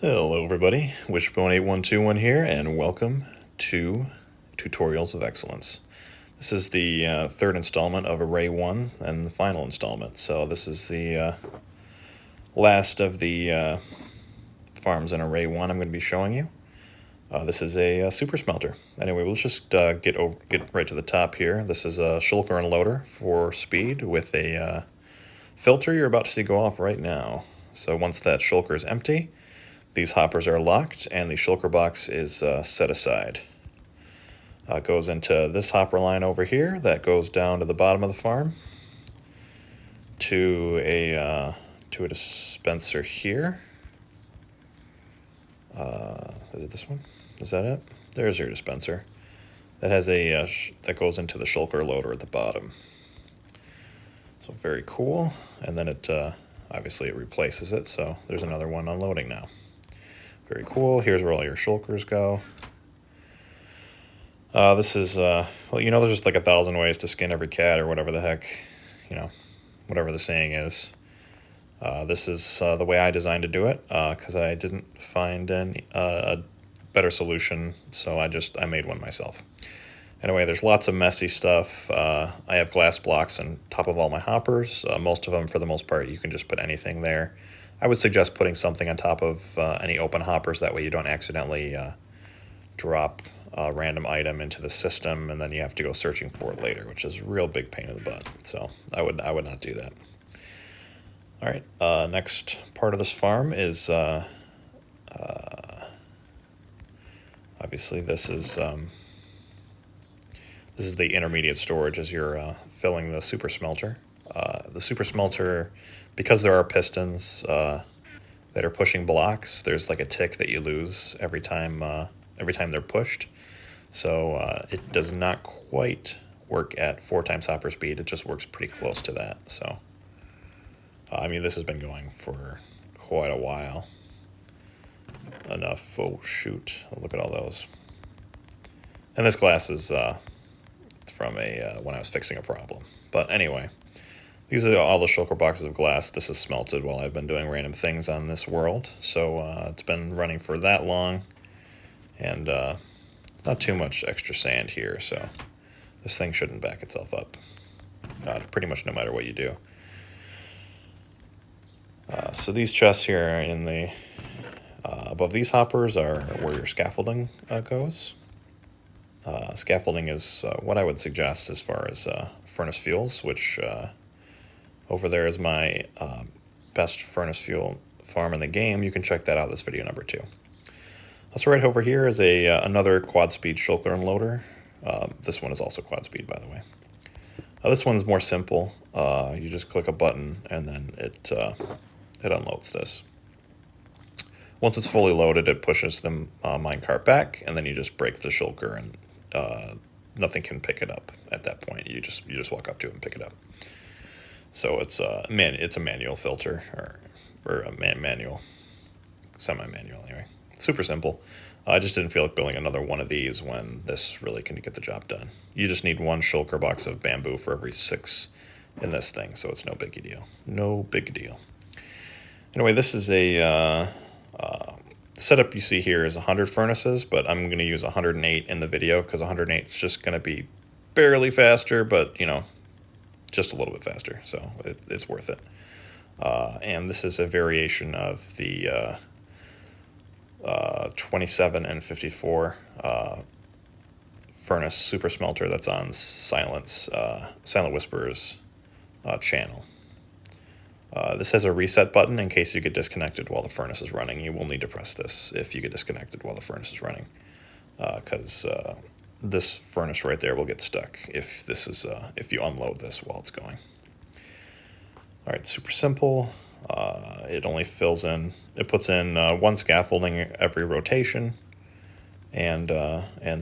Hello everybody, Wishbone8121 here, and welcome to Tutorials of Excellence. This is the third installment of Array 1 and the final installment, so this is the last of the farms in Array 1 I'm going to be showing you. This is a super smelter. Anyway, we'll just get right to the top here. This is a shulker and loader for speed with a filter you're about to see go off right now. So once that shulker is empty, these hoppers are locked and the shulker box is set aside. It goes into this hopper line over here that goes down to the bottom of the farm to a dispenser here. Is it this one? Is that it? There's your dispenser. That has a that goes into the shulker loader at the bottom. So very cool. And then it obviously it replaces it. So there's another one unloading now. Very cool. Here's where all your shulkers go. This is, well, you know, there's just like 1,000 ways to skin every cat or whatever the heck, you know, whatever the saying is. This is the way I designed to do it because I didn't find a better solution, so I made one myself. Anyway, there's lots of messy stuff. I have glass blocks on top of all my hoppers. Most of them, for the most part, you can just put anything there. I would suggest putting something on top of any open hoppers. That way you don't accidentally drop a random item into the system and then you have to go searching for it later, which is a real big pain in the butt. So I would not do that. All right, next part of this farm is obviously this is the intermediate storage as you're filling the super smelter. The super smelter, because there are pistons that are pushing blocks, there's like a tick that you lose every time they're pushed. So it does not quite work at 4 times hopper speed. It just works pretty close to that. So I mean, this has been going for quite a while. Enough. Oh shoot! Look at all those. And this glass is from when I was fixing a problem. But anyway. These are all the shulker boxes of glass. This is smelted while I've been doing random things on this world. So it's been running for that long. And not too much extra sand here. So this thing shouldn't back itself up. Pretty much no matter what you do. So these chests here in the above these hoppers are where your scaffolding goes. Scaffolding is what I would suggest as far as furnace fuels, which... over there is my best furnace fuel farm in the game. You can check that out. This video number 2. So right over here is another quad speed shulker and loader. This one is also quad speed, by the way. This one's more simple. You just click a button and then it unloads this. Once it's fully loaded, it pushes the minecart back, and then you just break the shulker, and nothing can pick it up at that point. You just walk up to it and pick it up. So it's a manual filter, or a manual, semi-manual anyway. Super simple. I just didn't feel like building another one of these when this really can get the job done. You just need 1 shulker box of bamboo for every 6 in this thing, so it's no big deal. No big deal. Anyway, this is a setup you see here is 100 furnaces, but I'm going to use 108 in the video because 108 is just going to be barely faster, but you know, just a little bit faster, so it's worth it. And this is a variation of the 27 and 54 furnace super smelter that's on Silentwisperer's channel. This has a reset button in case you get disconnected while the furnace is running. You will need to press this if you get disconnected while the furnace is running, because this furnace right there will get stuck if you unload this while it's going. All right, super simple. It only puts in 1 scaffolding every rotation, and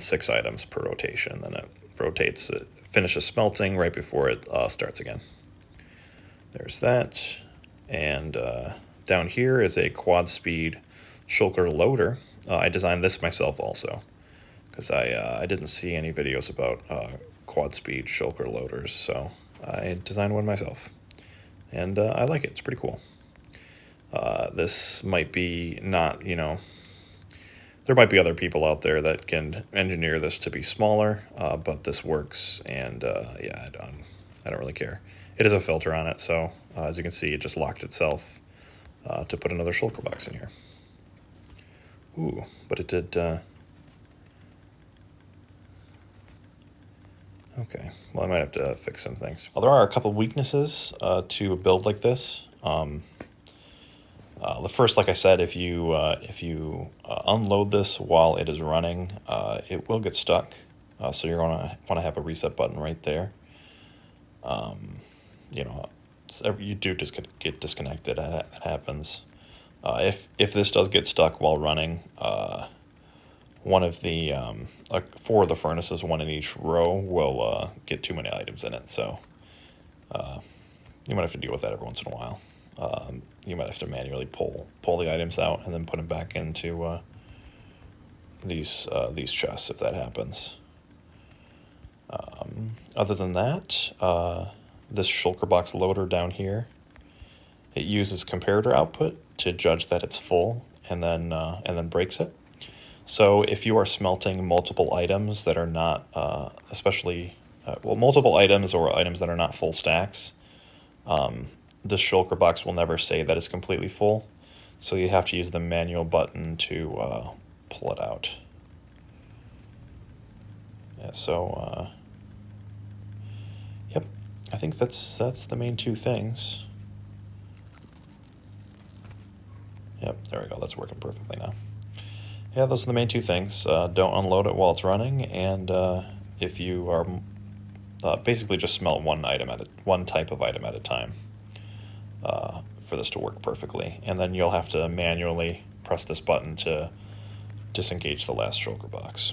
6 items per rotation. Then it rotates. It finishes smelting right before it starts again. There's that, and down here is a quad speed shulker loader. I designed this myself also, because I didn't see any videos about quad speed shulker loaders, so I designed one myself. And I like it. It's pretty cool. This might be not, you know, there might be other people out there that can engineer this to be smaller, but this works, and yeah, I don't really care. It is a filter on it, so as you can see, it just locked itself to put another shulker box in here. Ooh, but it did. Okay, well, I might have to fix some things. Well, there are a couple weaknesses to a build like this. The first, like I said, if you unload this while it is running, it will get stuck. So you're gonna want to have a reset button right there. You know, you do just get disconnected. That happens. If this does get stuck while running, one of the like 4 of the furnaces, one in each row, will get too many items in it. So you might have to deal with that every once in a while. You might have to manually pull the items out and then put them back into these chests if that happens. Other than that, this shulker box loader down here, it uses comparator output to judge that it's full and then breaks it. So if you are smelting multiple items that are not, especially multiple items or items that are not full stacks, this shulker box will never say that it's completely full, so you have to use the manual button to pull it out. Yeah, so yep, I think that's the main 2 things. Yep, there we go. That's working perfectly now. Yeah, those are the main 2 things. Don't unload it while it's running, and if you are basically just smelt one type of item at a time. For this to work perfectly, and then you'll have to manually press this button to disengage the last shulker box.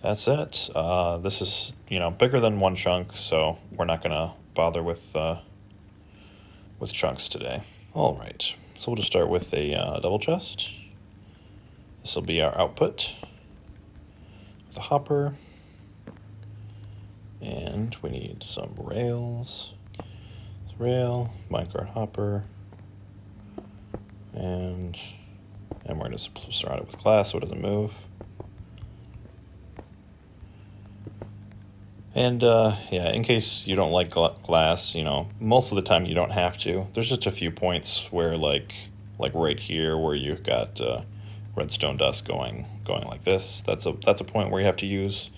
That's it. This is, you know, bigger than 1 chunk, so we're not gonna bother with chunks today. All right, so we'll just start with a double chest. This will be our output with a hopper, and we need some rails. Rail, minecart hopper, and we're going to surround it with glass so it doesn't move. And yeah, in case you don't like glass, you know, most of the time you don't have to. There's just a few points where, like right here, where you've got redstone dust going like this. That's a point where you have to use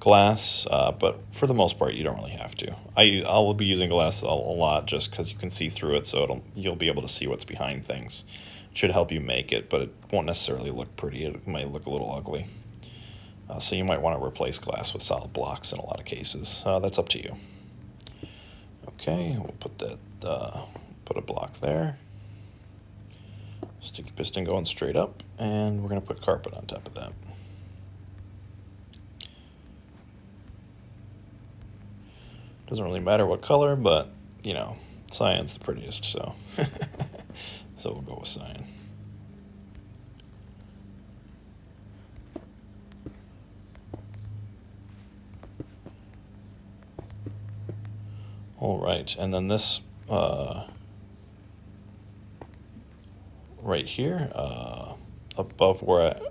glass, but for the most part you don't really have to. I'll be using glass a lot just because you can see through it, so you'll be able to see what's behind things. It should help you make it, but it won't necessarily look pretty. It might look a little ugly, so you might want to replace glass with solid blocks in a lot of cases. That's up to you. Okay, we'll put that put a block there, sticky piston going straight up, and we're going to put carpet on top of that. Doesn't really matter what color, but, you know, cyan's the prettiest, so so we'll go with cyan. All right, and then this right here, above where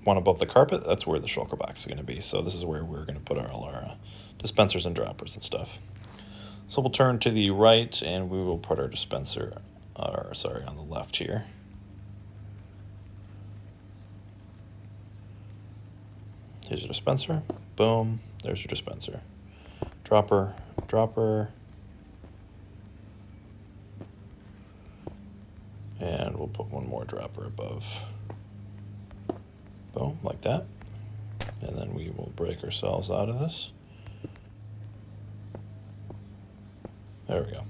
one above the carpet, that's where the shulker box is going to be. So this is where we're going to put all our dispensers and droppers and stuff. So we'll turn to the right, and we will put our dispenser, on the left here. Here's your dispenser. Boom. There's your dispenser. Dropper. And we'll put one more dropper above. Boom, like that. And then we will break ourselves out of this. There we go.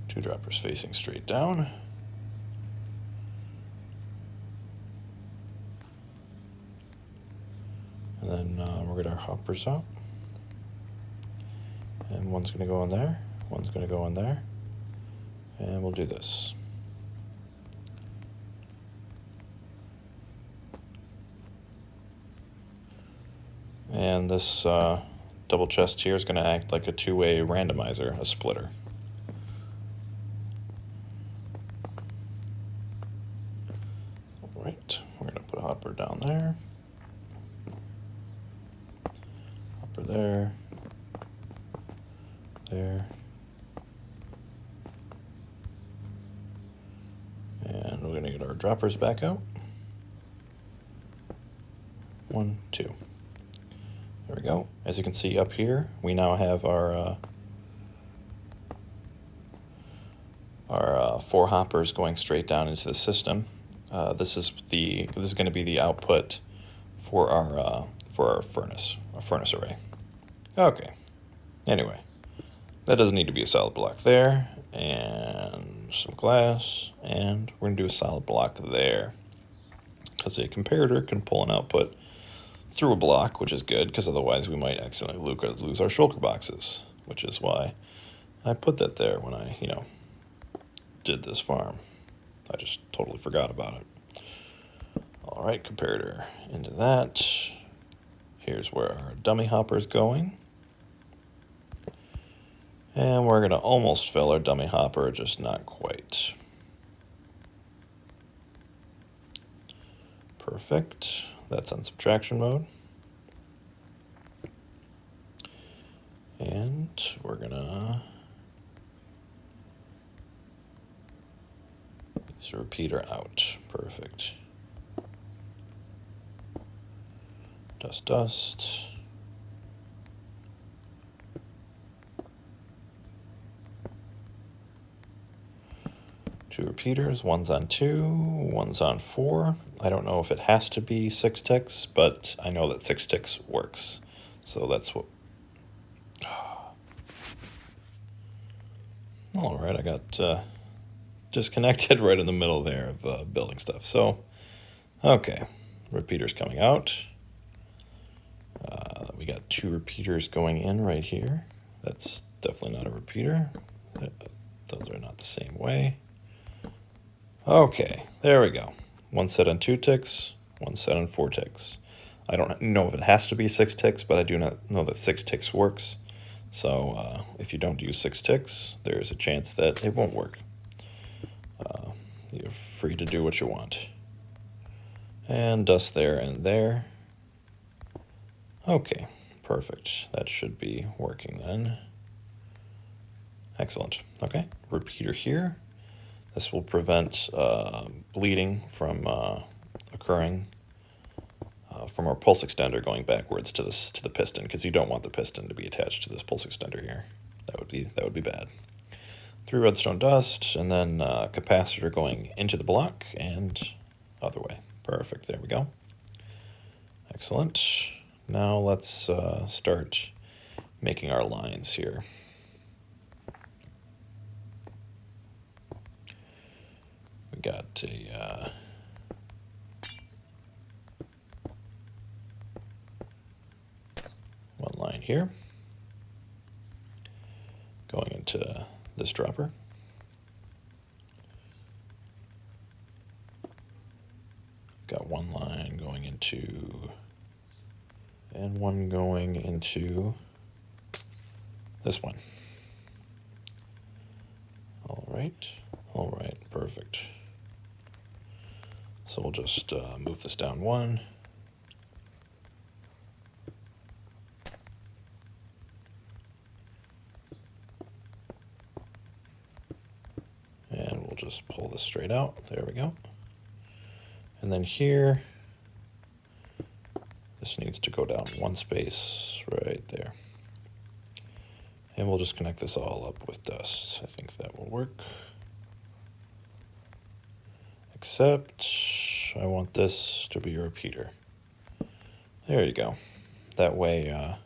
2 droppers facing straight down. And then we'll get our hoppers out. And one's going to go in there, one's going to go in there. And we'll do this. And this double chest here is going to act like a 2-way randomizer, a splitter. right, we're gonna put a hopper down there. Hopper there. There. And we're gonna get our droppers back out. 1, 2. There we go. As you can see up here, we now have our 4 hoppers going straight down into the system. This is going to be the output for our furnace array. Okay. Anyway, that doesn't need to be a solid block there, and some glass, and we're gonna do a solid block there, because a comparator can pull an output through a block, which is good, because otherwise we might accidentally lose our shulker boxes, which is why I put that there when I, did this farm. I just totally forgot about it. All right, comparator into that. Here's where our dummy hopper is going. And we're going to almost fill our dummy hopper, just not quite. Perfect. That's on subtraction mode. And we're going to use a repeater out. Perfect. Dust, dust. Two repeaters, one's on 2, one's on 4. I don't know if it has to be 6 ticks, but I know that 6 ticks works. So that's what... All right, I got disconnected right in the middle there of building stuff. So, okay, repeaters coming out. We got 2 repeaters going in right here. That's definitely not a repeater. Those are not the same way. Okay, there we go. One set on 2 ticks, one set on 4 ticks. I don't know if it has to be 6 ticks, but I do not know that 6 ticks works. So if you don't use 6 ticks, there's a chance that it won't work. You're free to do what you want. And dust there and there. Okay, perfect. That should be working then. Excellent. Okay, repeater here. This will prevent bleeding from occurring from our pulse extender going backwards to the piston, because you don't want the piston to be attached to this pulse extender here. That would be bad. 3 redstone dust, and then capacitor going into the block and other way. Perfect. There we go. Excellent. Now let's start making our lines here. We got a one line here going into this dropper. Got one line going into, and one going into this one. All right, perfect. So we'll just move this down 1. And we'll just pull this straight out. There we go. And then here, this needs to go down 1 space right there. And we'll just connect this all up with dust. I think that will work. Except I want this to be a repeater. There you go. That way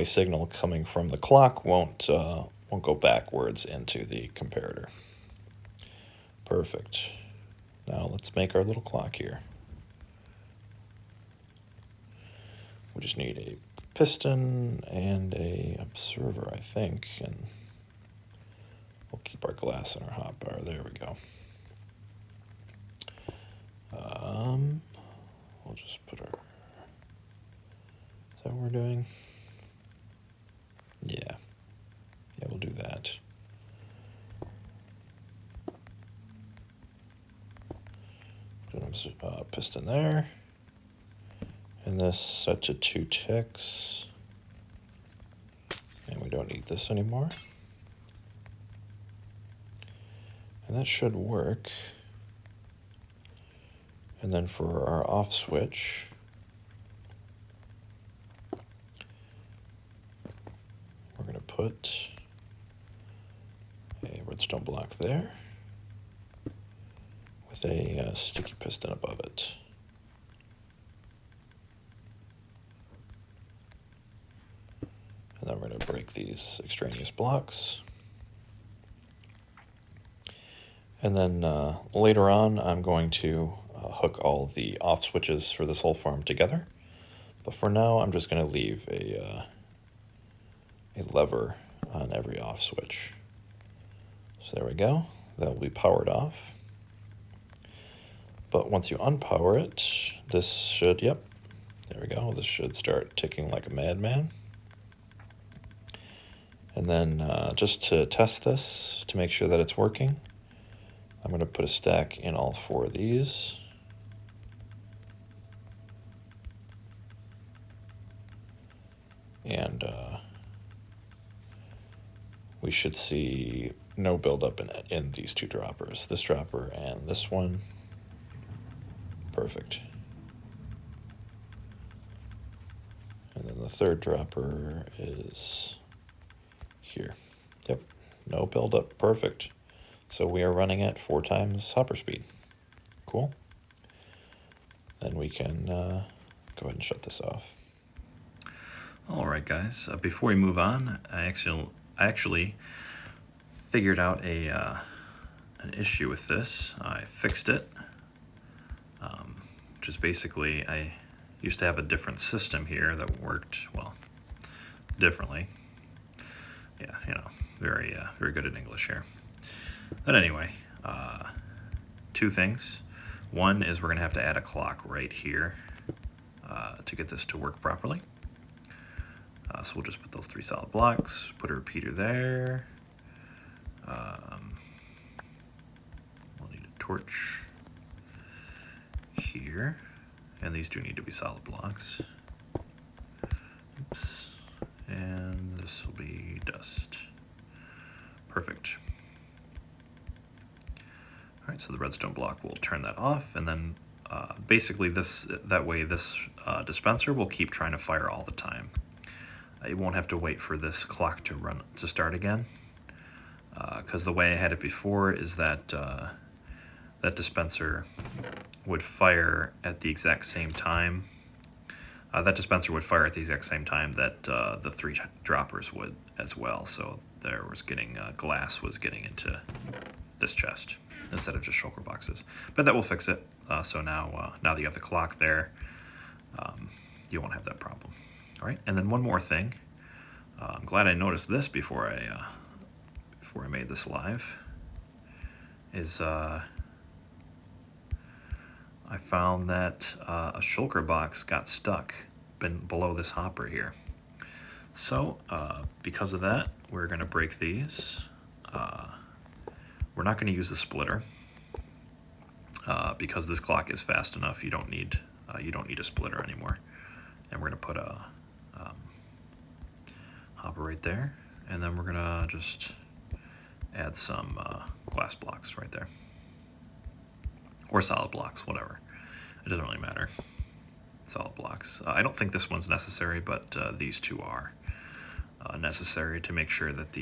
signal coming from the clock won't go backwards into the comparator. Perfect. Now let's make our little clock here. We just need a piston and a observer, I think, and we'll keep our glass in our hotbar. There we go. We'll just put our... Is that what we're doing? Yeah. Yeah, we'll do that. piston there. And this set to 2 ticks. And we don't need this anymore. And that should work. And then for our off switch, we're going to put a redstone block there with a sticky piston above it. And then we're going to break these extraneous blocks. And then later on, I'm going to hook all the off switches for this whole farm together. But for now, I'm just going to leave a lever on every off switch. So there we go. That will be powered off. But once you unpower it, this should, yep, there we go. This should start ticking like a madman. And then just to test this, to make sure that it's working, I'm going to put a stack in all 4 of these. And we should see no buildup in these 2 droppers, this dropper and this one. Perfect. And then the 3rd dropper is here. Yep, no buildup, perfect. So we are running at 4 times hopper speed. Cool. Then we can go ahead and shut this off. All right, guys. Before we move on, I actually figured out an issue with this. I fixed it, which is basically I used to have a different system here that worked, well, differently. Yeah, you know, very good at English here. But anyway, 2 things. One is we're going to have to add a clock right here to get this to work properly. So we'll just put those 3 solid blocks, put a repeater there. We'll need a torch here, and these do need to be solid blocks. Oops. And this will be dust. Perfect. All right, so the redstone block will turn that off, and then basically that way this dispenser will keep trying to fire all the time. You won't have to wait for this clock to start again, because the way I had it before is that that dispenser would fire at the exact same time. That dispenser would fire at the exact same time that the 3 droppers would as well. So there was getting glass was getting into this chest instead of just shulker boxes. But that will fix it. So now that you have the clock there, you won't have that problem. All right, and then one more thing. I'm glad I noticed this before I made this live. Is I found that a shulker box got stuck below this hopper here. So because of that, we're going to break these. We're not going to use the splitter because this clock is fast enough. You don't need a splitter anymore. And we're going to put a hopper right there, and then we're going to just add some glass blocks right there, or solid blocks, whatever. It doesn't really matter. Solid blocks. I don't think this one's necessary, but these 2 are necessary to make sure that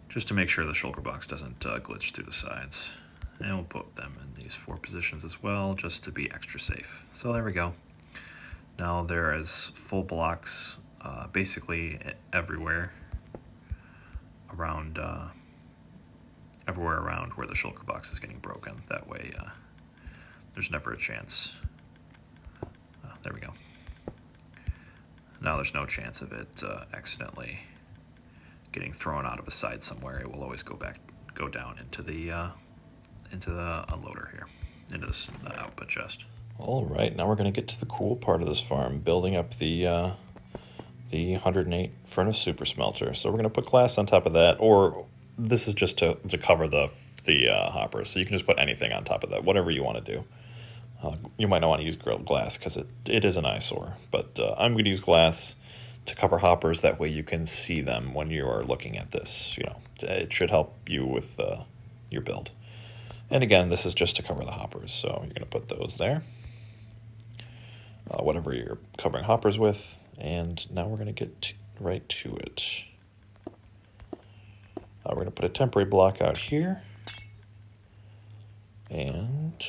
just to make sure the shulker box doesn't glitch through the sides. And we'll put them in these 4 positions as well, just to be extra safe. So there we go. Now there is full blocks basically everywhere around where the shulker box is getting broken. That way there's never a chance. There we go. Now there's no chance of it accidentally getting thrown out of a side somewhere. It will always go down into the unloader here, into this output chest. All right, now we're going to get to the cool part of this farm, building up the 108 furnace super smelter. So we're going to put glass on top of that, or this is just to cover the the hoppers. So you can just put anything on top of that, whatever you want to do. You might not want to use grilled glass because it is an eyesore, but I'm going to use glass to cover hoppers. That way you can see them when you are looking at this. You know, it should help you with your build. And again, this is just to cover the hoppers, so you're going to put those there. Whatever you're covering hoppers with, and now we're going to get right to it. We're going to put a temporary block out here, and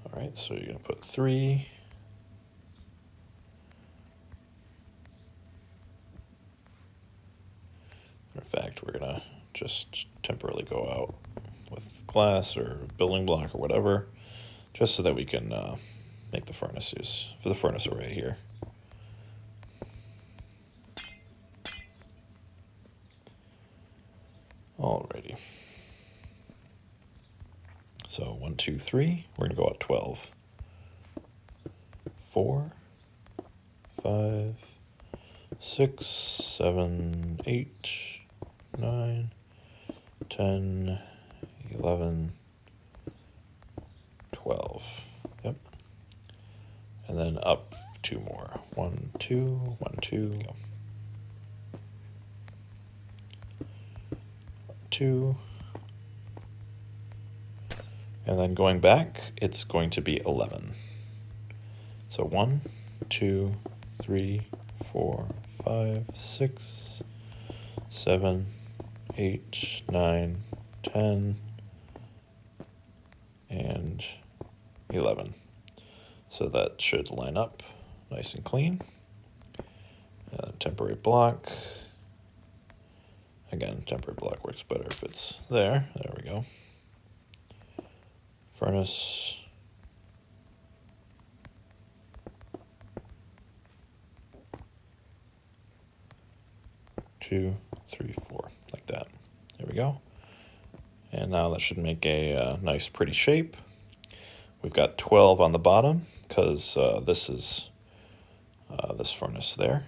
all right, so you're going to put 3. In fact, we're going to just temporarily go out with glass or building block or whatever, just so that we can make the furnaces for the furnace array here. Alrighty. So 1, 2, 3. We're going to go out 12. 4, 5, 6, 7, 8, 9, 10, 11, 12. Yep. And then up 2 more. 1, 2, 1, 2. Go. 2. And then going back, it's going to be 11. So 1, 2, 3, 4, 5, 6, 7, 8, 9, 10, and 11. So that should line up nice and clean. Temporary block. Again, temporary block works better if it's there. There we go. Furnace. Two, 3, 4, like that. There we go. And now that should make a nice pretty shape. We've got 12 on the bottom because this is this furnace there.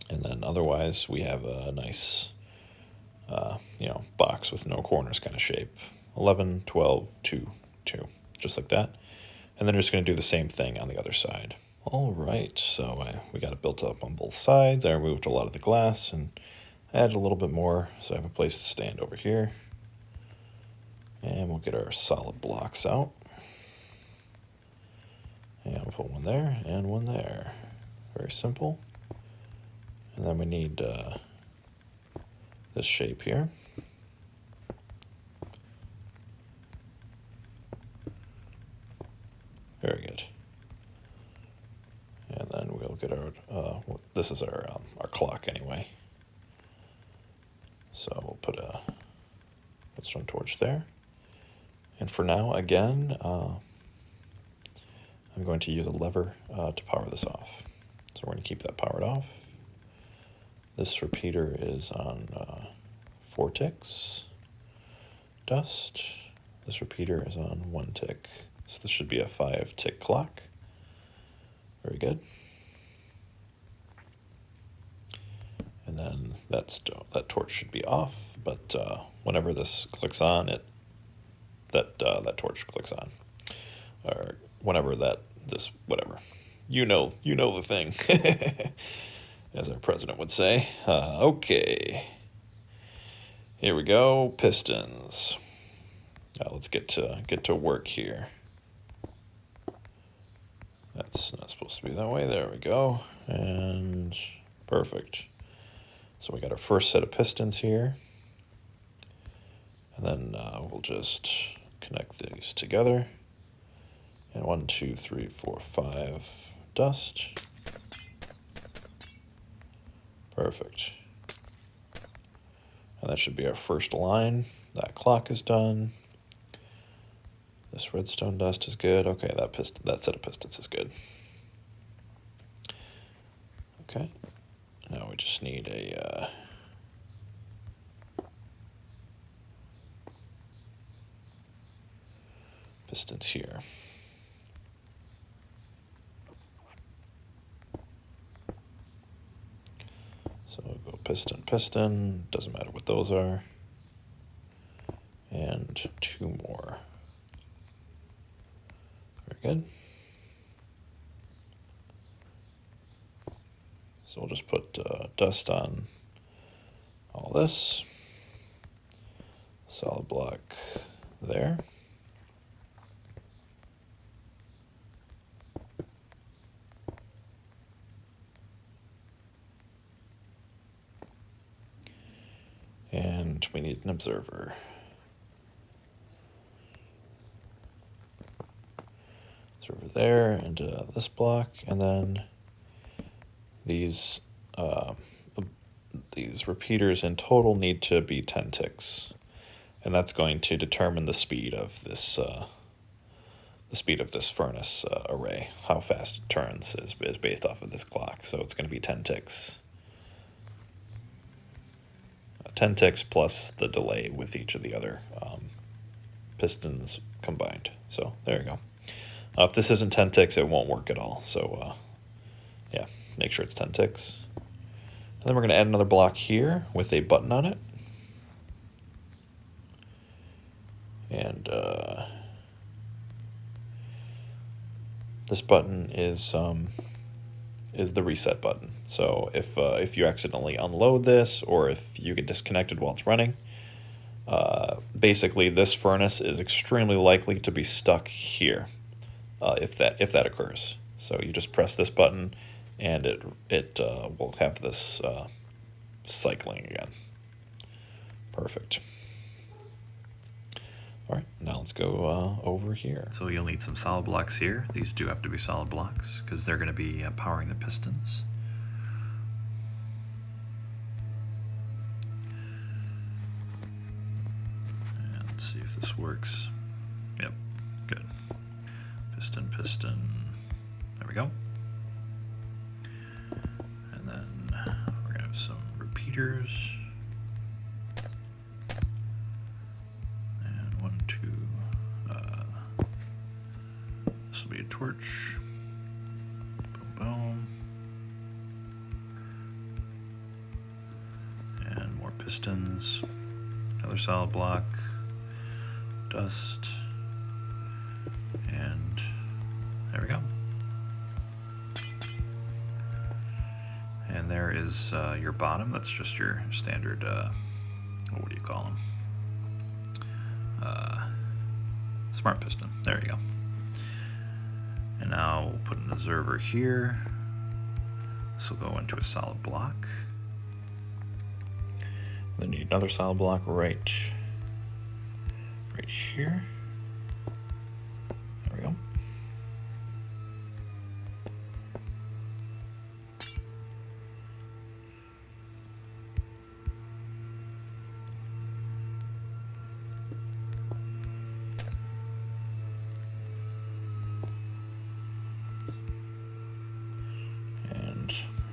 And then otherwise we have a nice box with no corners kind of shape. 11, 12, 2, 2, just like that. And then we're just going to do the same thing on the other side. All right, so we got it built up on both sides. I removed a lot of the glass and added a little bit more, so I have a place to stand over here. And we'll get our solid blocks out. And we'll put one there and one there. Very simple. And then we need this shape here. Very good. And then we'll get our, this is our clock anyway. So we'll put a redstone torch there. And for now, again, I'm going to use a lever to power this off. So we're going to keep that powered off. This repeater is on 4 ticks. Dust. This repeater is on 1 tick. So this should be a 5-tick clock. Very good. And then that torch should be off, but whenever this clicks on, that torch clicks on, or whenever whatever, you know the thing, as our president would say. Okay, here we go. Pistons. Let's get to work here. That's not supposed to be that way. There we go. And perfect. So we got our first set of pistons here. And then we'll just connect these together. And 1, 2, 3, 4, 5 dust. Perfect. And that should be our first line. That clock is done. This redstone dust is good. Okay, that set of pistons is good. Okay. Now we just need a pistons here. piston, piston, doesn't matter what those are. And 2 more. Very good. So we'll just put dust on all this. Solid block there. And we need an observer. Observer there, and this block, and then these repeaters in total need to be 10 ticks, and that's going to determine the speed of this furnace array. How fast it turns is based off of this clock, so it's going to be 10 ticks. 10 ticks plus the delay with each of the other pistons combined. So there you go. If this isn't 10 ticks, it won't work at all. So yeah, make sure it's 10 ticks. And then we're going to add another block here with a button on it. And this button is the reset button. So if you accidentally unload this, or if you get disconnected while it's running, basically this furnace is extremely likely to be stuck here if that occurs. So you just press this button, and it will have this cycling again. Perfect. All right, now let's go over here. So you'll need some solid blocks here. These do have to be solid blocks because they're going to be powering the pistons. And let's see if this works. Yep, good. Piston, piston. There we go. And then we're going to have some repeaters. This will be a torch. Boom, boom. And more pistons. Another solid block. Dust. And there we go. And there is your bottom. That's just your standard, what do you call them? Smart piston. There you go. And now we'll put an observer here. This will go into a solid block. Then you need another solid block right here. There we go.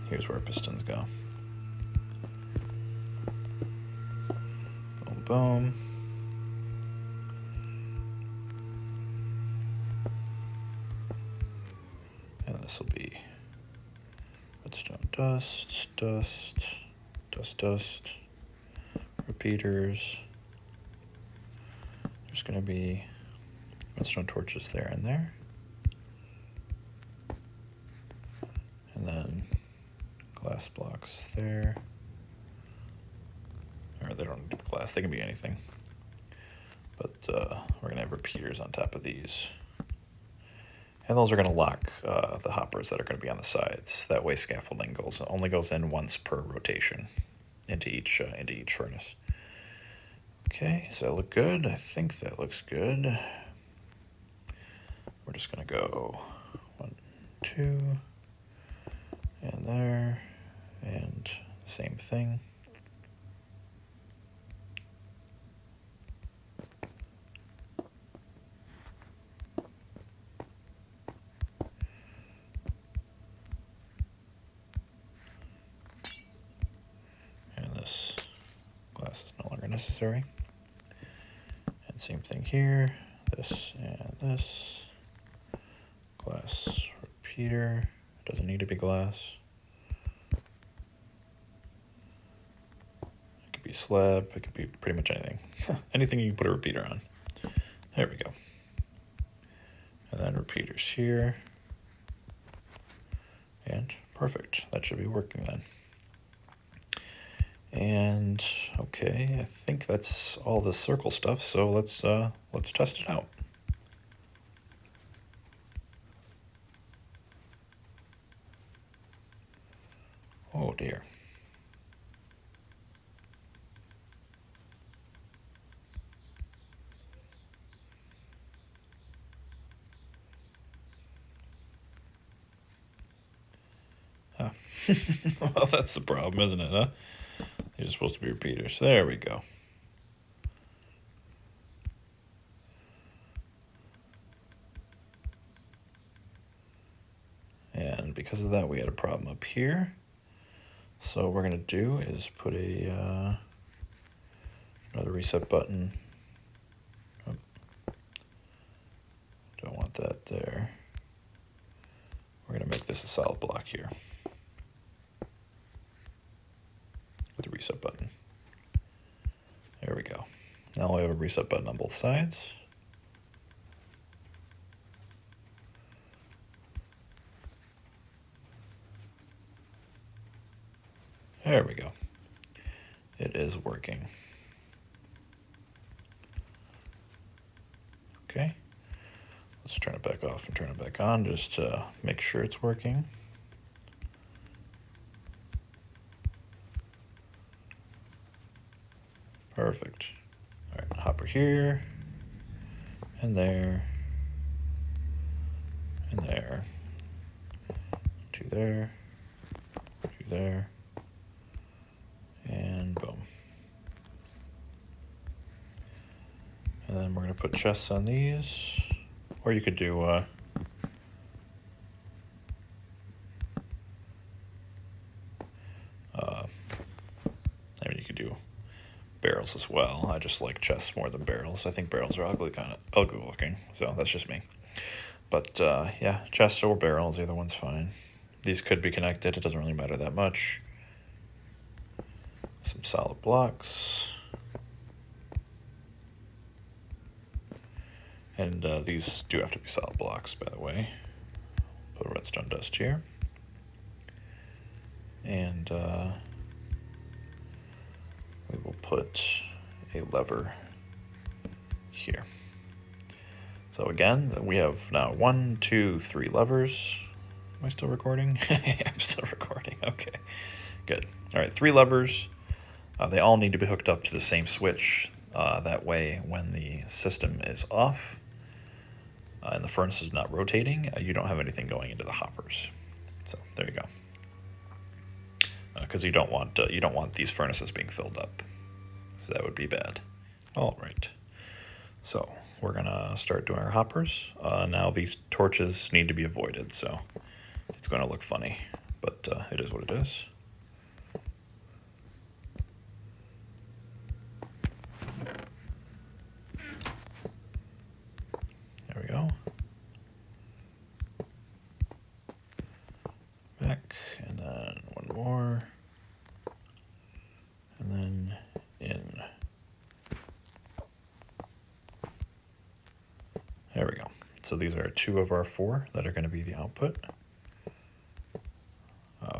Here's where pistons go. Boom, boom. And this will be redstone dust, dust, dust, dust, repeaters. There's going to be redstone torches there and there. And then glass blocks there. Or they don't need to be glass, they can be anything. But we're going to have repeaters on top of these. And those are going to lock the hoppers that are going to be on the sides. That way scaffolding only goes in once per rotation into each furnace. Okay, does that look good? I think that looks good. We're just going to go 1, 2, and there, and same thing. And this glass is no longer necessary. And same thing here, this and this. Glass repeater, doesn't need to be glass. could be slab, it could be pretty much anything. Anything you can put a repeater on. There we go. And then repeaters here. And perfect, that should be working then. And okay, I think that's all the circle stuff, so let's test it out. Oh dear. Huh. Well, that's the problem, isn't it, huh? These are supposed to be repeaters. There we go. And because of that, we had a problem up here. So what we're going to do is put a another reset button. Oh, don't want that there. We're going to make this a solid block here with a reset button. There we go. Now we have a reset button on both sides. There we go. It is working. Okay. Let's turn it back off and turn it back on just to make sure it's working. Perfect. All right, hopper here, and there, and there, two there, two there, and boom. And then we're going to put chests on these, or you could do I mean, you could do barrels as well. I just like chests more than barrels. I think barrels are kind of ugly looking, so that's just me. But yeah, chests or barrels, either one's fine. These could be connected, it doesn't really matter that much. Some solid blocks. And these do have to be solid blocks, by the way. Put a redstone dust here. And we will put a lever here. So again, we have now 1, 2, 3 levers. Am I still recording? I'm still recording, okay. Good. All right, 3 levers. They all need to be hooked up to the same switch. That way, when the system is off and the furnace is not rotating, you don't have anything going into the hoppers. So there you go. Because you don't want these furnaces being filled up. So that would be bad. All right. So we're gonna start doing our hoppers. Now these torches need to be avoided, so it's gonna look funny, but it is what it is. There we go. Back, and then one more. And then in. There we go. So these are 2 of our 4 that are going to be the output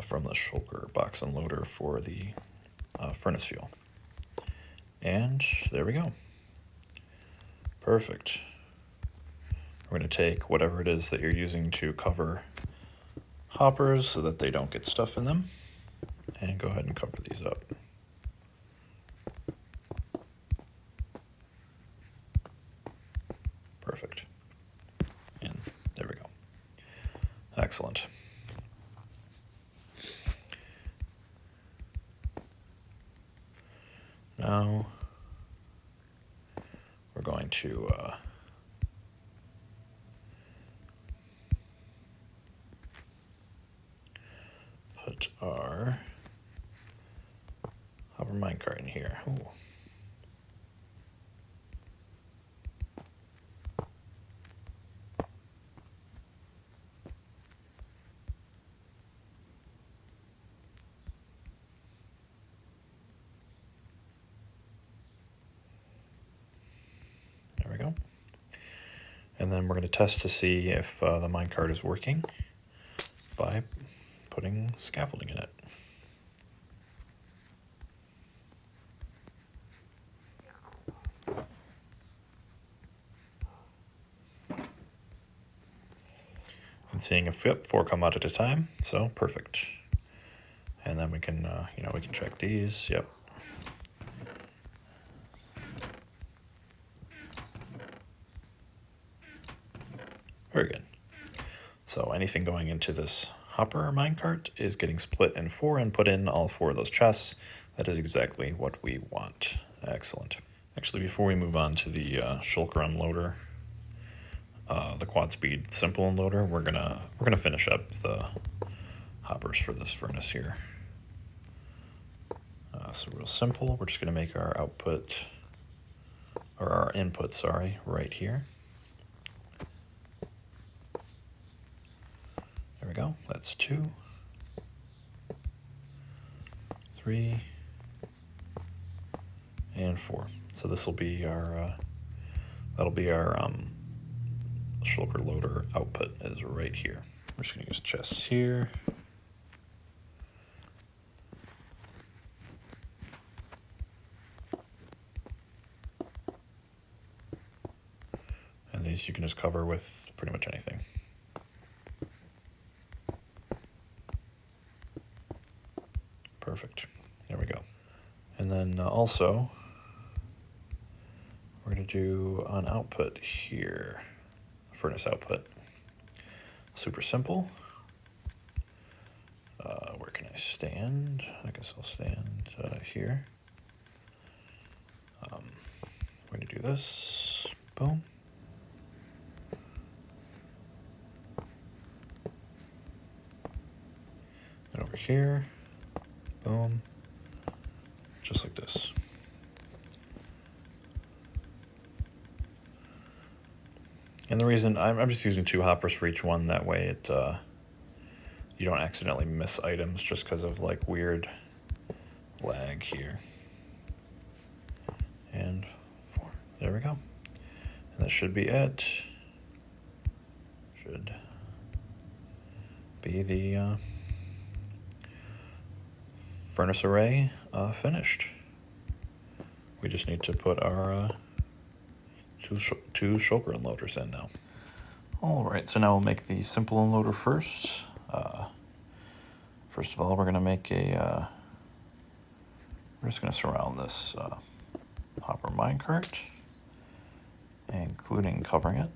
from the Shulker box unloader for the furnace fuel. And there we go. Perfect. We're going to take whatever it is that you're using to cover hoppers so that they don't get stuff in them, and go ahead and cover these up. Perfect. And there we go. Excellent. Now we're going to put our hopper minecart in here. Ooh. And then we're going to test to see if the minecart is working by putting scaffolding in it. And seeing if, yep, 4 come out at a time, so perfect. And then we can, we can check these, yep. Very good. So anything going into this hopper minecart is getting split in 4 and put in all 4 of those chests. That is exactly what we want. Excellent. Actually, before we move on to the Shulker unloader, the quad speed simple unloader, we're gonna finish up the hoppers for this furnace here. So real simple. We're just gonna make our output, or our input, sorry, right here. There we go. That's 2, 3, and 4. So this will be our that'll be our Shulker loader output is right here. We're just gonna use chests here. And these you can just cover with pretty much anything. Perfect. There we go. And then also, we're going to do an output here, furnace output. Super simple. Where can I stand? I guess I'll stand here. We're going to do this. Boom. And over here. Boom. Just like this. And the reason I'm just using 2 hoppers for each one, that way it you don't accidentally miss items just because of like weird lag here. And 4. There we go. And that should be it. Should be the furnace array finished. We just need to put our two Shulker unloaders in now. Alright, so now we'll make the simple unloader first. First of all, we're going to make we're just going to surround this hopper minecart, including covering it.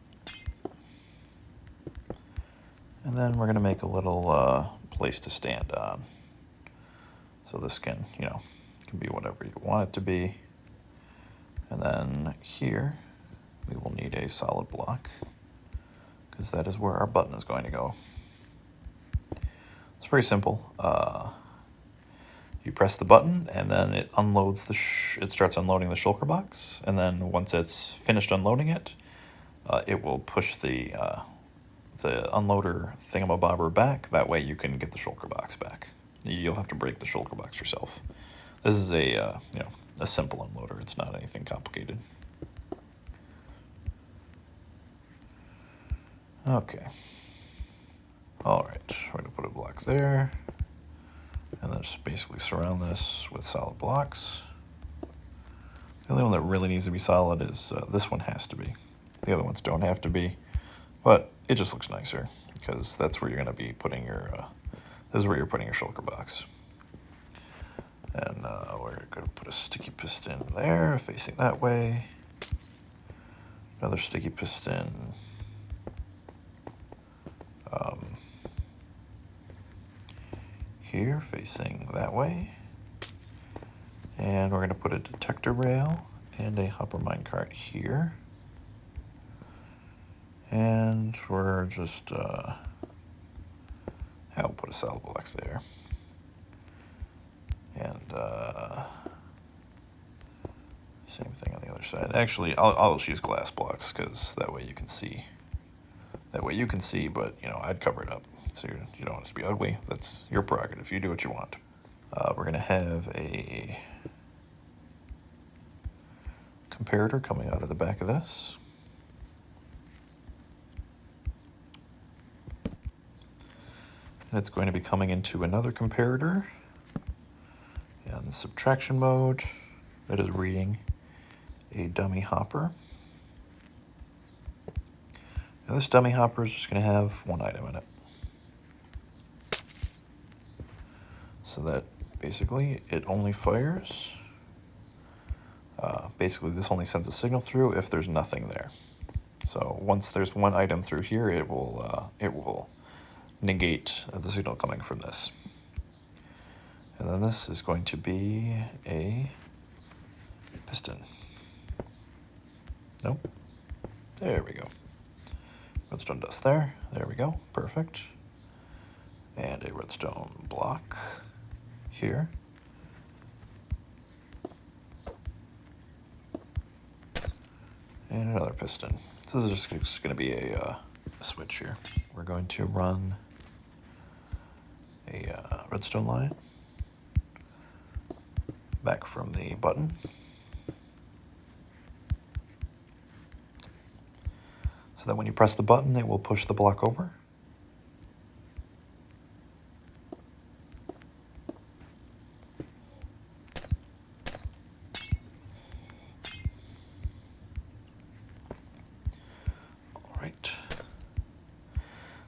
And then we're going to make a little place to stand on. So this can, can be whatever you want it to be. And then here, we will need a solid block, because that is where our button is going to go. It's very simple. You press the button, and then it unloads it starts unloading the Shulker box. And then once it's finished unloading it, it will push the unloader thingamabobber back. That way you can get the Shulker box back. You'll have to break the Shulker box yourself. This is a simple unloader. It's not anything complicated. Okay. All right, we're gonna put a block there, and then just basically surround this with solid blocks. The only one that really needs to be solid is this one has to be. The other ones don't have to be, but it just looks nicer because that's where you're gonna be putting your. This is where you're putting your Shulker box. And we're going to put a sticky piston there, facing that way. Another sticky piston here, facing that way. And we're going to put a detector rail and a hopper minecart here. And we're just, I'll put a solid block there. And same thing on the other side. Actually, I'll just use glass blocks because that way you can see. That way you can see, but I'd cover it up so you don't want it to be ugly. That's your prerogative. You do what you want. We're gonna have a comparator coming out of the back of this. And it's going to be coming into another comparator. And the subtraction mode, that is reading a dummy hopper. Now this dummy hopper is just going to have one item in it. So that basically it only fires. Basically this only sends a signal through if there's nothing there. So once there's one item through here, it will negate the signal coming from this. And then this is going to be a piston. Nope. There we go. Redstone dust there. There we go. Perfect. And a redstone block here. And another piston. So this is just going to be a switch here. We're going to run a redstone line back from the button. So that when you press the button, it will push the block over. All right.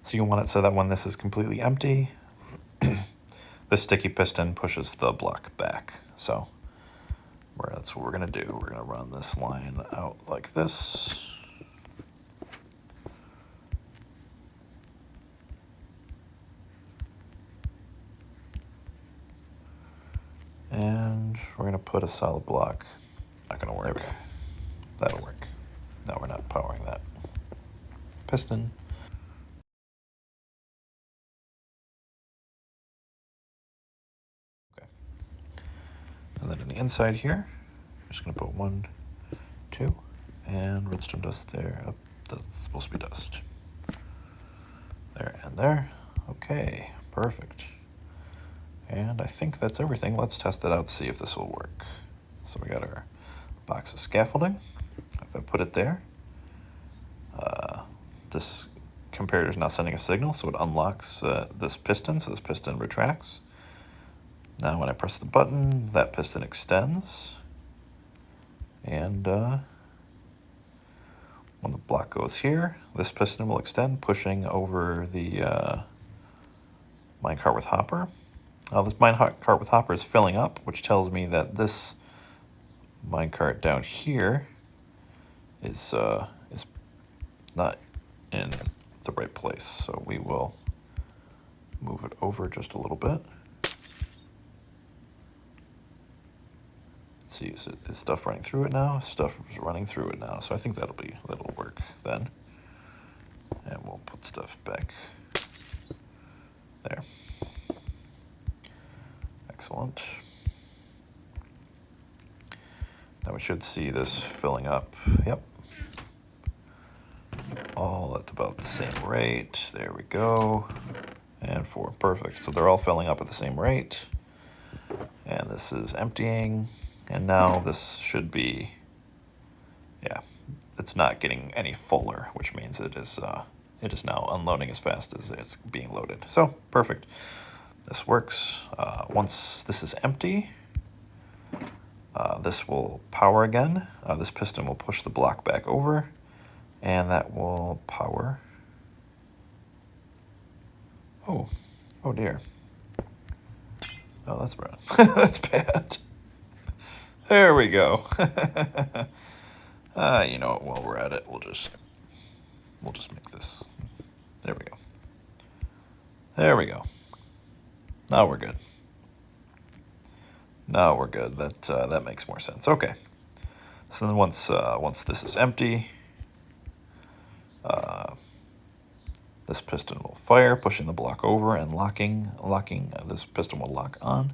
So you want it so that when this is completely empty, this sticky piston pushes the block back. So that's what we're going to do. We're going to run this line out like this. And we're going to put a solid block. Not going to work. That'll work. No, we're not powering that piston. Okay. And then on the inside here, I'm just going to put 1, 2, and redstone dust there. Oh, that's supposed to be dust. There and there. Okay, perfect. And I think that's everything. Let's test it out to see if this will work. So we got our box of scaffolding. If I put it there, this comparator is now sending a signal, so it unlocks this piston, so this piston retracts. Now when I press the button, that piston extends. And when the block goes here, this piston will extend, pushing over the minecart with hopper. Now this minecart with hopper is filling up, which tells me that this minecart down here is not in the right place. So we will move it over just a little bit. See, is stuff running through it now? Stuff is running through it now. So I think that'll work then. And we'll put stuff back there. Excellent. Now we should see this filling up. Yep. All at about the same rate. There we go. And 4. Perfect. So they're all filling up at the same rate. And this is emptying. And now this should be, yeah, it's not getting any fuller, which means it is now unloading as fast as it's being loaded. So perfect. This works. Once this is empty, this will power again. This piston will push the block back over, and that will power. Oh dear. Oh, that's bad. That's bad. There we go. You know what? While we're at it, we'll just make this. There we go. There we go. Now we're good. Now we're good. That makes more sense. Okay. So then once this is empty, this piston will fire, pushing the block over and locking. This piston will lock on,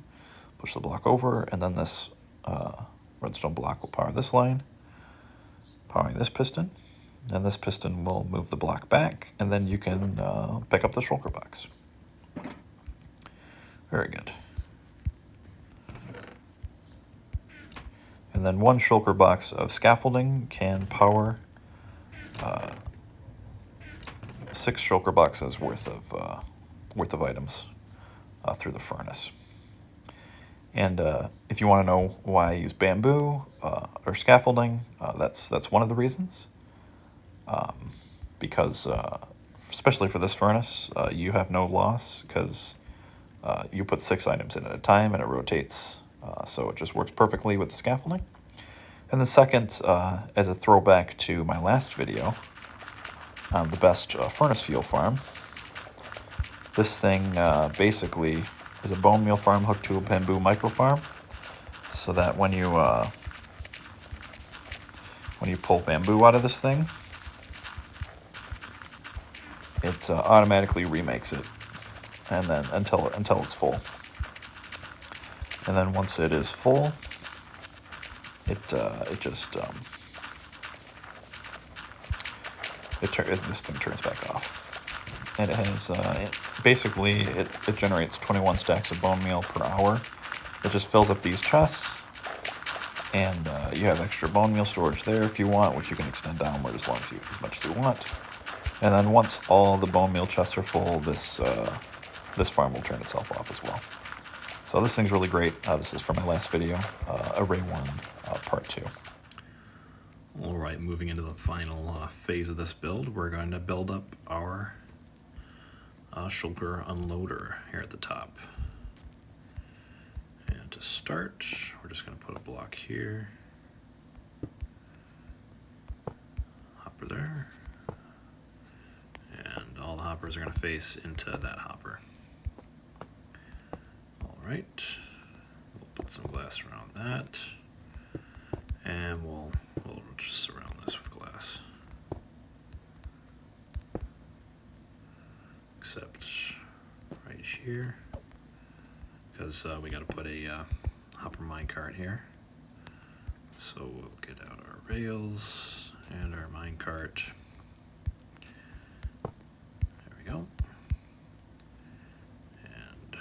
push the block over, and then this redstone block will power this line, powering this piston, and this piston will move the block back, and then you can pick up the shulker box. Very good. And then 1 shulker box of scaffolding can power 6 shulker boxes worth of worth of items through the furnace. And if you want to know why I use bamboo or scaffolding, that's one of the reasons. Because especially for this furnace, you have no loss because you put 6 items in at a time and it rotates, so it just works perfectly with the scaffolding. And the second, as a throwback to my last video on the best furnace fuel farm, this thing basically is a bone meal farm hooked to a bamboo micro farm, so that when you pull bamboo out of this thing, it automatically remakes it, and then until it's full. And then once it is full, this thing turns back off. And it has basically it generates 21 stacks of bone meal per hour. It just fills up these chests, and you have extra bone meal storage there if you want, which you can extend downward as much as you want. And then once all the bone meal chests are full, this farm will turn itself off as well. So this thing's really great. This is from my last video, Array 1, Part 2. All right, moving into the final phase of this build, we're going to build up our Shulker unloader here at the top. And to start, we're just going to put a block here, hopper there, and all the hoppers are going to face into that hopper. All right, we'll put some glass around that, and we'll just surround this with glass. Except right here, because we got to put a hopper minecart here. So we'll get out our rails and our minecart. There we go. And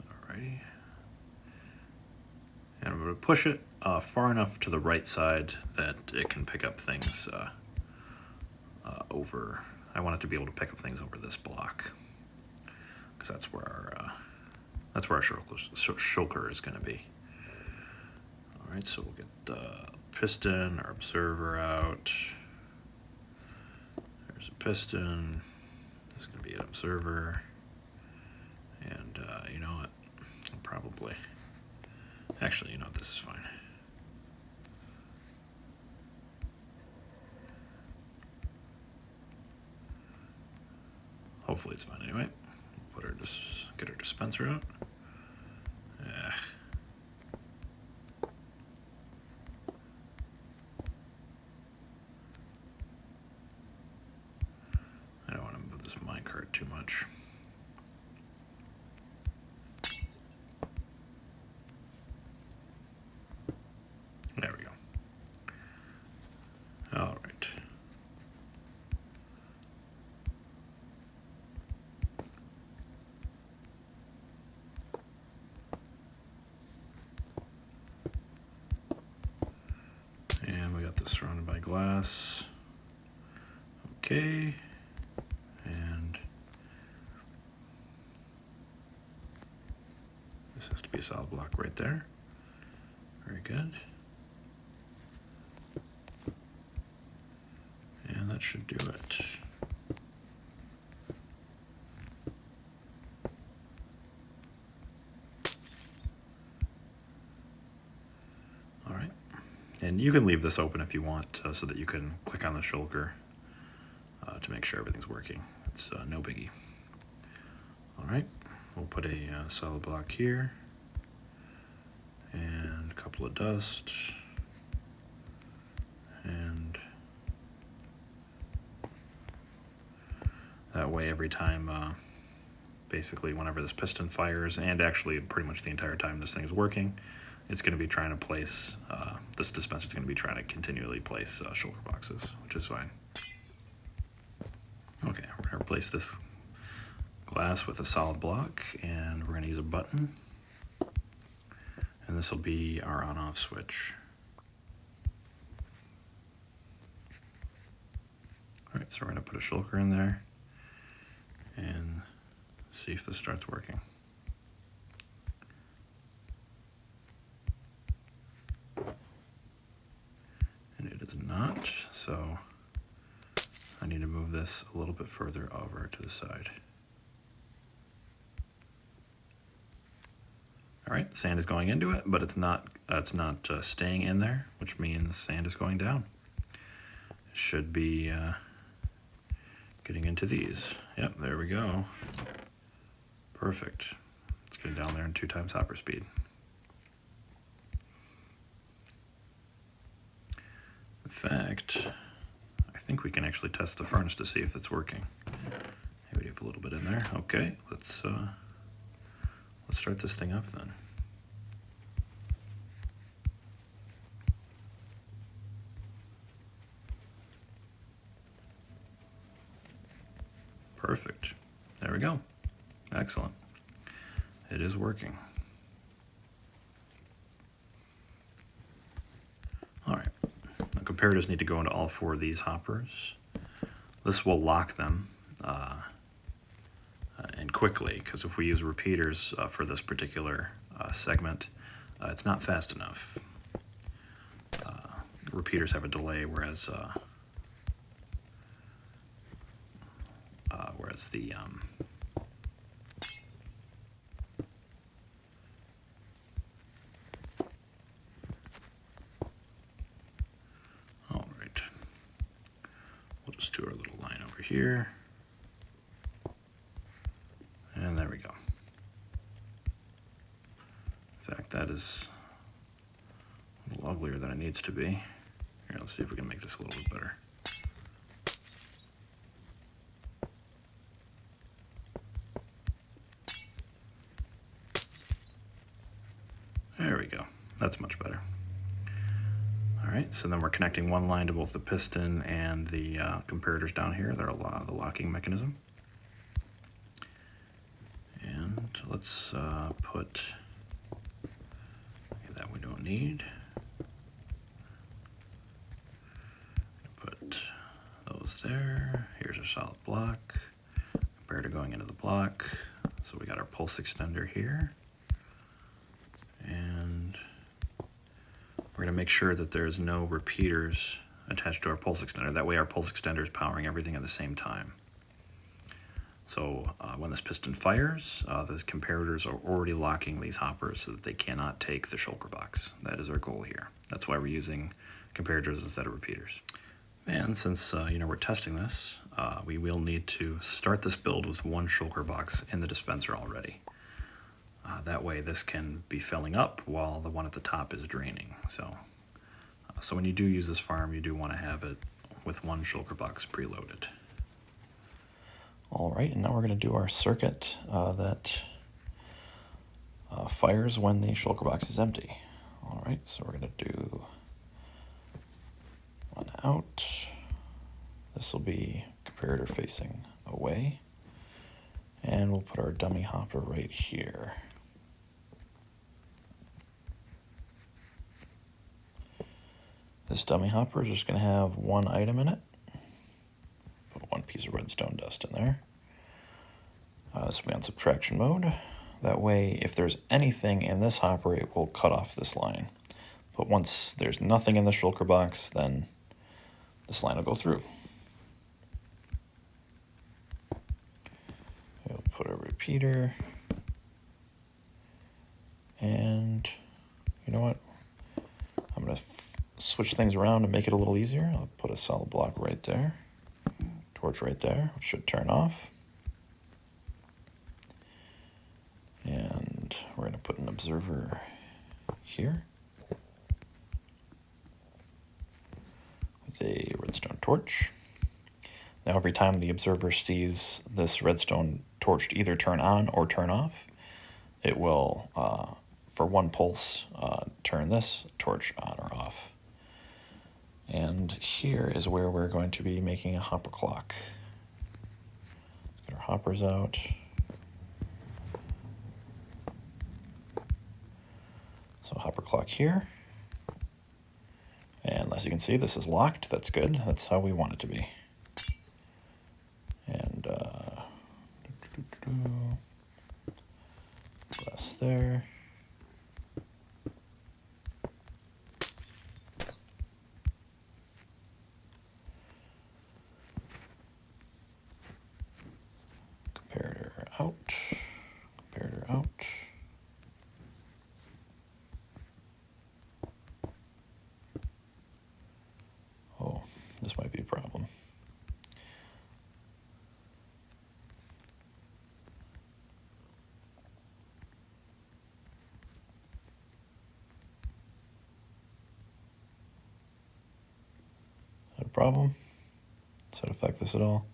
alrighty. And I'm going to push it far enough to the right side that it can pick up things over. I want it to be able to pick up things over this block, because that's where our shulker is going to be. All right, so we'll get the piston, our observer out. There's a piston. This is going to be an observer. And you know what? Probably. Actually, you know what? This is fine. Hopefully it's fine anyway. We'll get our dispenser out. I don't want to move this minecart too much. There we go. All right. And we got this surrounded by glass. Okay. And this has to be a solid block right there. Very good. And that should do it. All right. And you can leave this open if you want, so that you can click on the shulker to make sure everything's working. It's no biggie. All right. We'll put a solid block here and a couple of dust, and that way every time, basically whenever this piston fires, and actually pretty much the entire time this thing's working, it's going to be trying to place, this dispenser is going to be trying to continually place shulker boxes, which is fine. Okay, we're going to replace this glass with a solid block, and we're going to use a button, and this will be our on-off switch. All right, so we're going to put a shulker in there, and See if this starts working. And it is not, so I need to move this a little bit further over to the side. All right, sand is going into it, but it's not staying in there, which means sand is going down. It should be getting into these. Yep, there we go. Perfect. Let's get down there in 2 times hopper speed. In fact, I think we can actually test the furnace to see if it's working. Maybe we have a little bit in there. Okay, let's start this thing up then. Perfect. There we go. Excellent. It is working. All right. The comparators need to go into all 4 of these hoppers. This will lock them and quickly, because if we use repeaters for this particular segment, it's not fast enough. Repeaters have a delay, whereas the all right, we'll just do our little line over here, and there we go. In fact, that is a little uglier than it needs to be. Here, let's see if we can make this a little bit better. There we go. That's much better. All right, so then we're connecting one line to both the piston and the comparators down here. They're the locking mechanism. And let's put that we don't need. Put those there. Here's our solid block. Comparator going into the block. So we got our pulse extender here. And we're going to make sure that there's no repeaters attached to our pulse extender. That way our pulse extender is powering everything at the same time. So when this piston fires, those comparators are already locking these hoppers so that they cannot take the Shulker box. That is our goal here. That's why we're using comparators instead of repeaters. And since we're testing this, we will need to start this build with 1 Shulker box in the dispenser already. That way this can be filling up while the one at the top is draining. So when you do use this farm, you do want to have it with 1 Shulker box preloaded. All right, and now we're going to do our circuit that fires when the Shulker box is empty. All right, so we're going to do 1 out. This will be comparator facing away. And we'll put our dummy hopper right here. This dummy hopper is just going to have 1 item in it. Put 1 piece of redstone dust in there. This will be on subtraction mode. That way, if there's anything in this hopper, it will cut off this line. But once there's nothing in the Shulker box, then this line will go through. We'll put a repeater. And you know what? I'm going to switch things around to make it a little easier. I'll put a solid block right there. Torch right there, which should turn off. And we're going to put an observer here with a redstone torch. Now every time the observer sees this redstone torch to either turn on or turn off, it will, for 1 pulse, turn this torch on or off. And here is where we're going to be making a hopper clock. Get our hoppers out. So hopper clock here. And as you can see, this is locked. That's good. That's how we want it to be. And there. Comparator out. Comparator out. Oh, this might be a problem. Is that a problem? Does that affect this at all?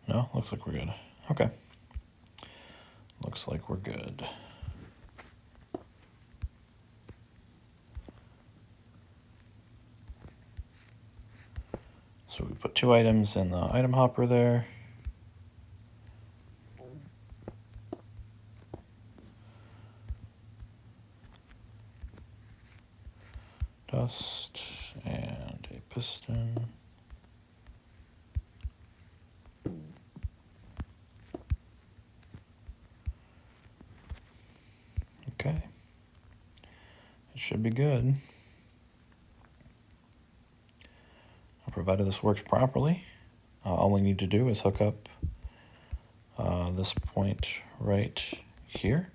No, looks like we're good. Okay. Looks like we're good. So we put 2 items in the item hopper there. Dust and a piston. Okay. It should be good. Provided this works properly, all we need to do is hook up this point right here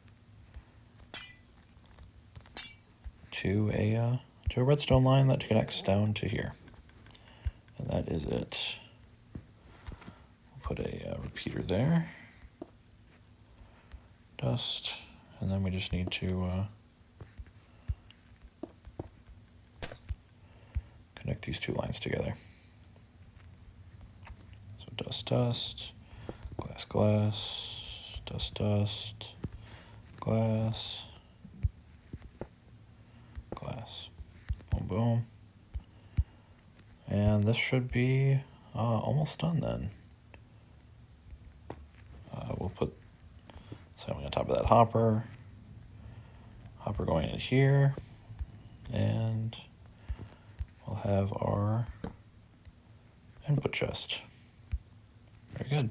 to a redstone line that connects down to here, and that is it. We'll put a repeater there, dust, and then we just need to connect these 2 lines together. So dust, dust, glass, glass, dust, dust, glass, glass, boom, boom. And this should be almost done then. We'll put something on top of that hopper. Hopper going in here, and we'll have our input chest. Very good.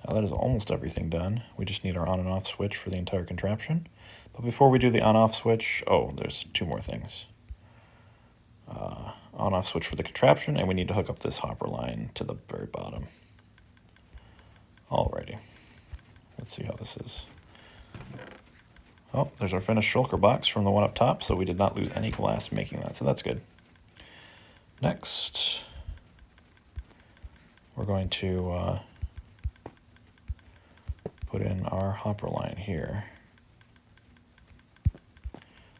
Now that is almost everything done. We just need our on and off switch for the entire contraption. But before we do the on-off switch, oh, there's 2 more things. On-off switch for the contraption, and we need to hook up this hopper line to the very bottom. Alrighty. Let's see how this is. Oh, there's our finished shulker box from the one up top, so we did not lose any glass making that, so that's good. Next, we're going to put in our hopper line here.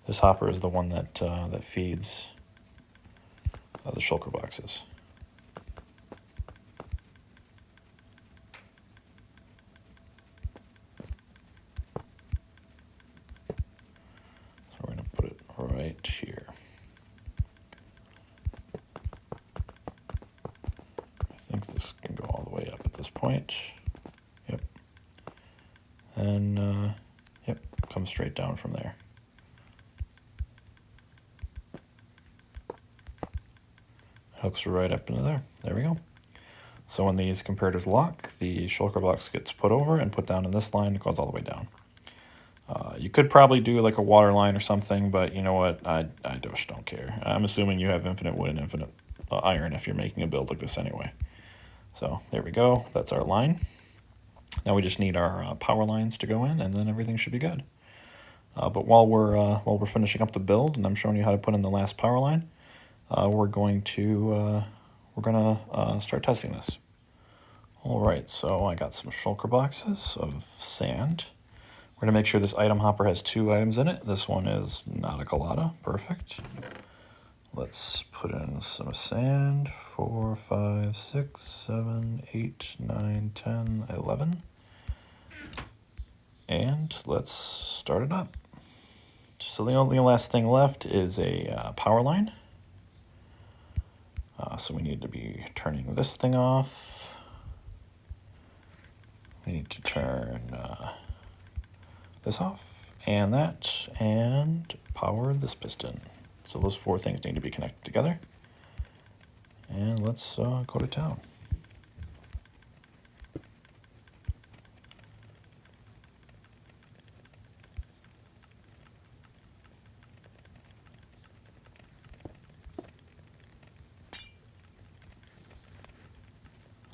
This hopper is the one that that feeds the shulker boxes. So we're going to put it right here. I think this can go all the way up at this point. Yep. And yep, come straight down from there. Hooks right up into there. There we go. So when these comparators lock, the shulker box gets put over and put down in this line. It goes all the way down. You could probably do like a water line or something, but you know what? I just don't care. I'm assuming you have infinite wood and infinite iron if you're making a build like this anyway. So there we go. That's our line. Now we just need our power lines to go in, and then everything should be good. But while we're finishing up the build, and I'm showing you how to put in the last power line, we're gonna start testing this. All right, so I got some shulker boxes of sand. We're gonna make sure this item hopper has 2 items in it. This one is not a colada, perfect. Let's put in some sand, 4, 5, 6, 7, 8, 9, 10, 11. And let's start it up. So the only last thing left is a power line. So we need to be turning this thing off. We need to turn this off, and that, and power this piston. So those 4 things need to be connected together. And let's go to town.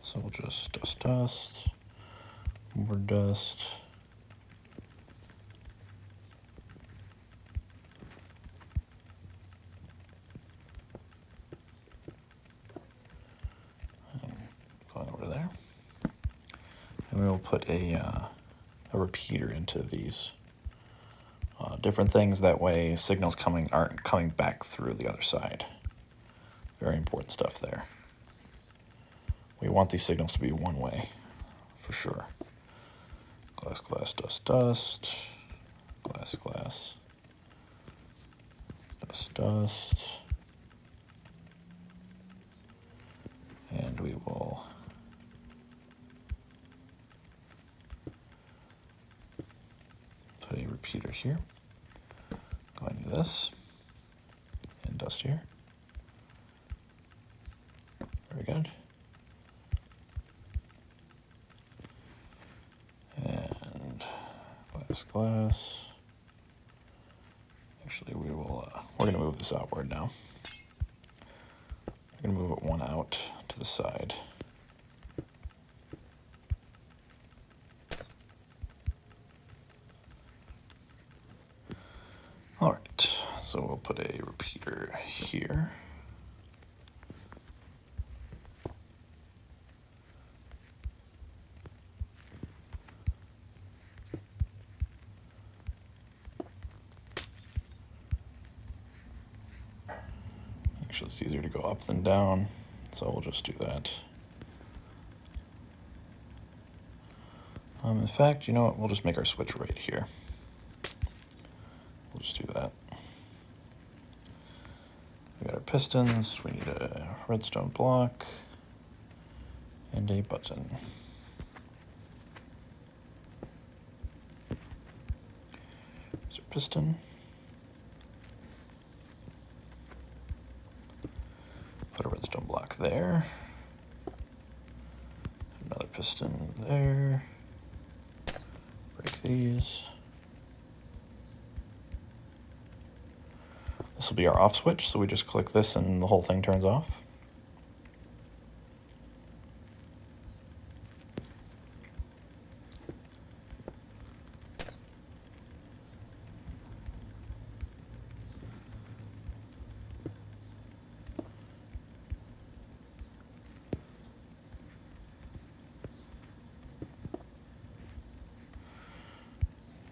So we'll just dust, more dust. Going over there. And we will put a repeater into these different things. That way signals aren't coming back through the other side. Very important stuff there. We want these signals to be one way, for sure. Glass, glass, dust, dust. Glass, glass. Dust, dust. And we will put a repeater here. Going to this. And dust here. Very good. And glass, glass. Actually, we're going to move this outward now. We're going to move it one out to the side. All right, so we'll put a repeater here. Actually, it's easier to go up than down, so we'll just do that. In fact, you know what? We'll just make our switch right here. We'll just do that. We got our pistons. We need a redstone block and a button. There's our piston. Put a redstone block there. Another piston there. Break these. This will be our off switch, so we just click this and the whole thing turns off.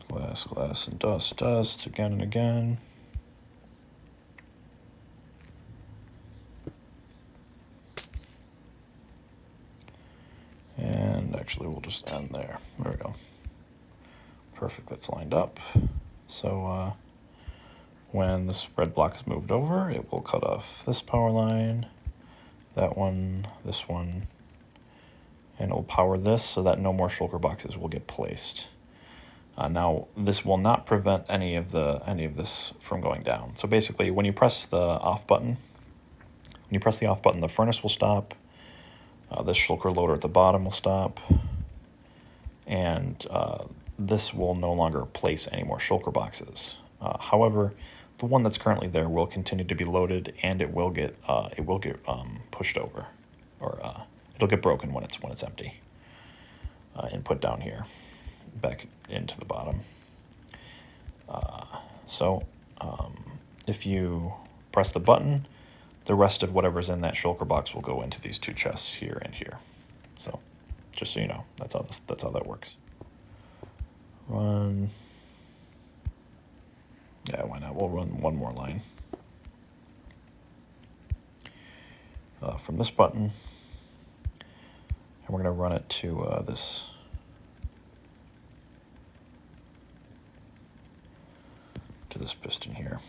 Glass, glass, and dust, dust, again and again. And actually, we'll just end there. There we go. Perfect, that's lined up. So when this red block is moved over, it will cut off this power line, that one, this one, and it will power this so that no more shulker boxes will get placed. Now, this will not prevent any of this from going down. So basically, when you press the off button, the furnace will stop. This shulker loader at the bottom will stop, and this will no longer place any more shulker boxes. However, the one that's currently there will continue to be loaded, and it will get pushed over, or it'll get broken when it's empty. And put down here, back into the bottom. If you press the button, the rest of whatever's in that shulker box will go into these two chests here and here. So, just so you know, that's how that works. Run. Yeah, why not? We'll run one more line from this button, and we're going to run it to this. To this piston here.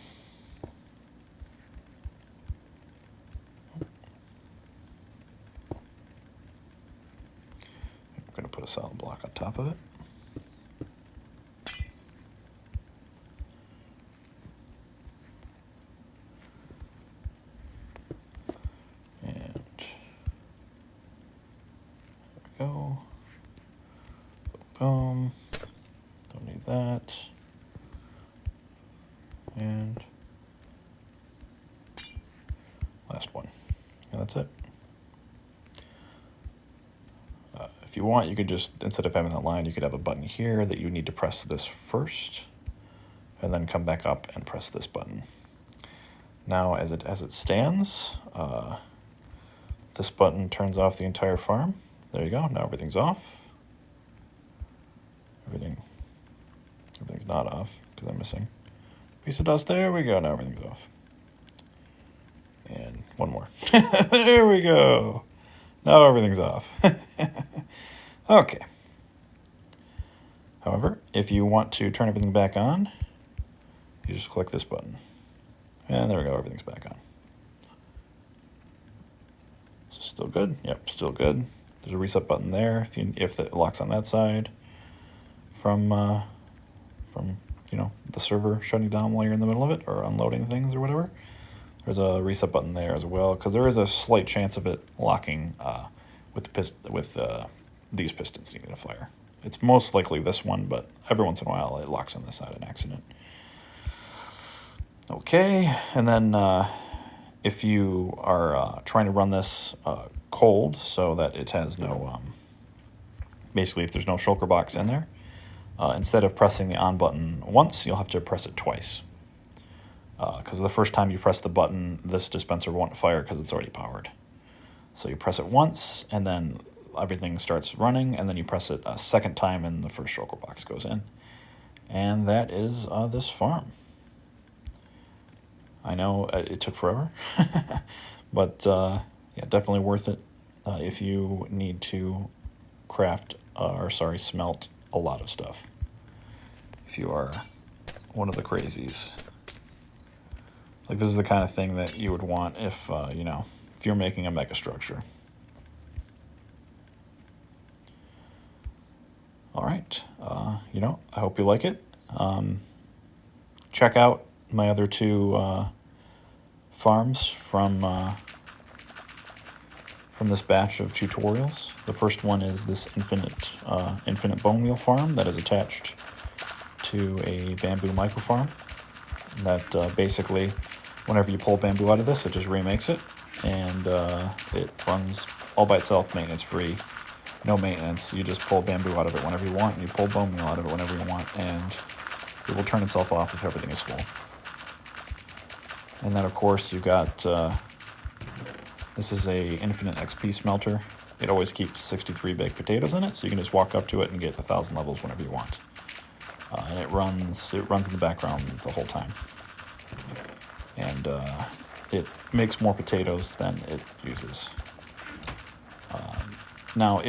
I'm going to put a solid block on top of it. And there we go. Boom. Don't need that. And last one. And that's it. if you want, you could just, instead of having that line, you could have a button here that you need to press this first, and then come back up and press this button. Now, as it stands, this button turns off the entire farm. There you go. Now everything's off. Everything's not off because I'm missing a piece of dust. There we go. Now everything's off. And one more. There we go. Now everything's off. Okay. However, if you want to turn everything back on, you just click this button. And there we go, everything's back on. Still good? Yep, still good. There's a reset button there if it locks on that side from the server shutting down while you're in the middle of it or unloading things or whatever. There's a reset button there as well because there is a slight chance of it locking with these pistons needing to fire. It's most likely this one, but every once in a while it locks on this side in accident. Okay, and then if you are trying to run this cold so that it has no, basically if there's no shulker box in there, instead of pressing the on button once, you'll have to press it twice. Because the first time you press the button, this dispenser won't fire because it's already powered. So you press it once, and then everything starts running, and then you press it a second time, and the first shulker box goes in. And that is this farm. I know it took forever, but yeah, definitely worth it if you need to smelt a lot of stuff. If you are one of the crazies. Like, this is the kind of thing that you would want if, if you're making a mega structure. All right, I hope you like it. Check out my other two farms from this batch of tutorials. The first one is this infinite bone meal farm that is attached to a bamboo microfarm. That basically, whenever you pull bamboo out of this, it just remakes it, and it runs all by itself, maintenance free. No maintenance. You just pull bamboo out of it whenever you want, and you pull bone meal out of it whenever you want, and it will turn itself off if everything is full. And then, of course, you got, this is a infinite XP smelter. It always keeps 63 baked potatoes in it, so you can just walk up to it and get 1,000 levels whenever you want. And it runs in the background the whole time. And it makes more potatoes than it uses. Now,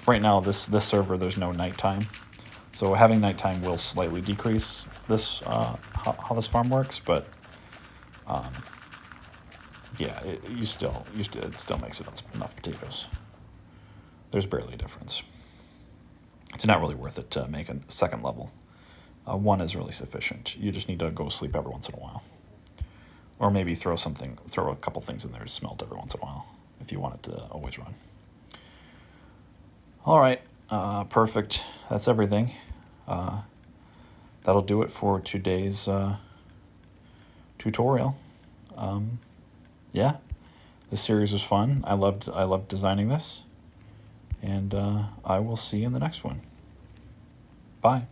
right now, this server, there's no nighttime. So having nighttime will slightly decrease this how this farm works, but yeah, it still makes enough potatoes. There's barely a difference. It's not really worth it to make a second level. One is really sufficient. You just need to go sleep every once in a while, or maybe throw a couple things in there to smelt every once in a while if you want it to always run. All right, perfect. That's everything. That'll do it for today's tutorial. Yeah, this series was fun. I loved designing this, and I will see you in the next one. Bye.